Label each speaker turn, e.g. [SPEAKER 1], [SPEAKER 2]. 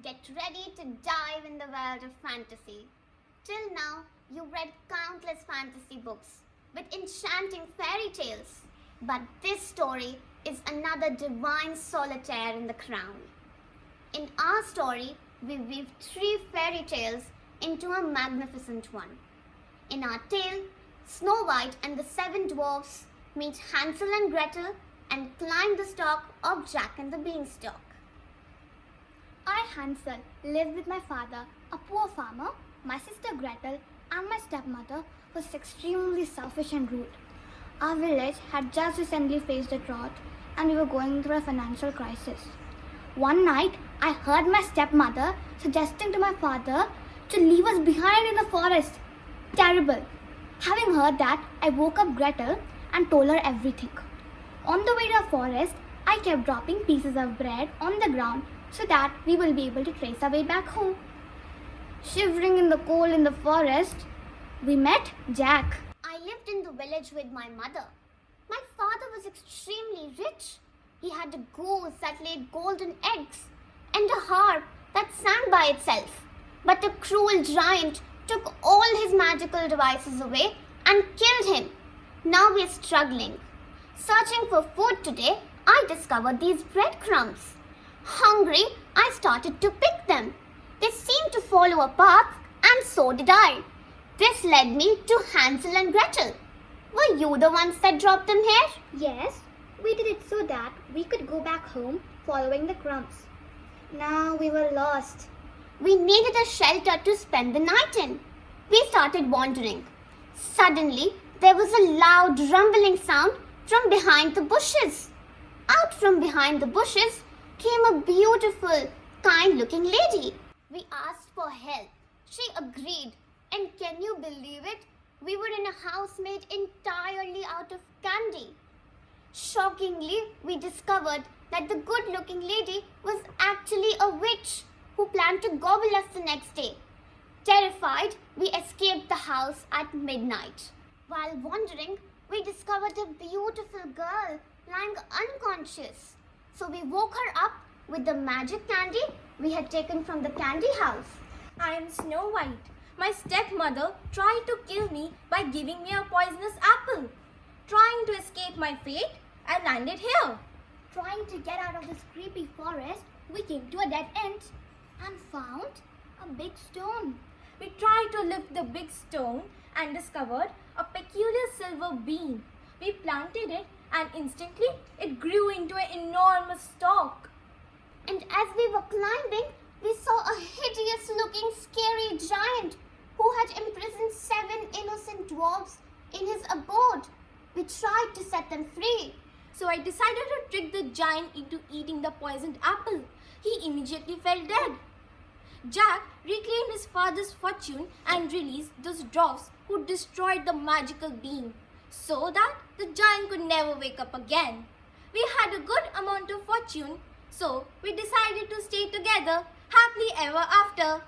[SPEAKER 1] get ready to dive in the world of fantasy. Till now, you've read countless fantasy books with enchanting fairy tales. But this story is another divine solitaire in the crown. In our story, we weave 3 fairy tales into a magnificent one. In our tale, Snow White and the 7 dwarfs meet Hansel and Gretel and climb the stalk of Jack and the Beanstalk.
[SPEAKER 2] I, Hansel, lived with my father, a poor farmer, my sister Gretel, and my stepmother, who was extremely selfish and rude. Our village had just recently faced a drought, and we were going through a financial crisis. One night, I heard my stepmother suggesting to my father to leave us behind in the forest. Terrible! Having heard that, I woke up Gretel and told her everything. On the way to the forest, I kept dropping pieces of bread on the ground so that we will be able to trace our way back home. Shivering in the cold in the forest, we met Jack.
[SPEAKER 1] I lived in the village with my mother. My father was extremely rich. He had a goose that laid golden eggs and a harp that sang by itself. But a cruel giant took all his magical devices away and killed him. Now we are struggling. Searching for food today, I discovered these breadcrumbs. Hungry, I started to pick them. They seemed to follow a path, and so did I. This led me to Hansel and Gretel. Were you the ones that dropped them here?
[SPEAKER 2] Yes, we did it so that we could go back home following the crumbs. Now we were lost.
[SPEAKER 1] We needed a shelter to spend the night in. We started wandering. Suddenly, there was a loud rumbling sound from behind the bushes. Out from behind the bushes came a beautiful, kind-looking lady. We asked for help. She agreed. And can you believe it? We were in a house made entirely out of candy. Shockingly, we discovered that the good-looking lady was actually a witch who planned to gobble us the next day. Terrified, we escaped the house at midnight. While wandering, we discovered a beautiful girl lying unconscious. So we woke her up with the magic candy we had taken from the candy house.
[SPEAKER 3] I am Snow White. My stepmother tried to kill me by giving me a poisonous apple. Trying to escape my fate, I landed here.
[SPEAKER 2] Trying to get out of this creepy forest, we came to a dead end and found a big stone.
[SPEAKER 3] We tried to lift the big stone and discovered a peculiar silver bean. We planted it and instantly it grew into an enormous stalk.
[SPEAKER 1] And as we were climbing, we saw a hideous-looking scary giant who had imprisoned 7 innocent dwarfs in his abode. We tried to set them free.
[SPEAKER 3] So I decided to trick the giant into eating the poisoned apple. He immediately fell dead. Jack reclaimed his father's fortune and released those dwarfs who destroyed the magical bean so that the giant could never wake up again. We had a good amount of fortune, so we decided to stay together happily ever after.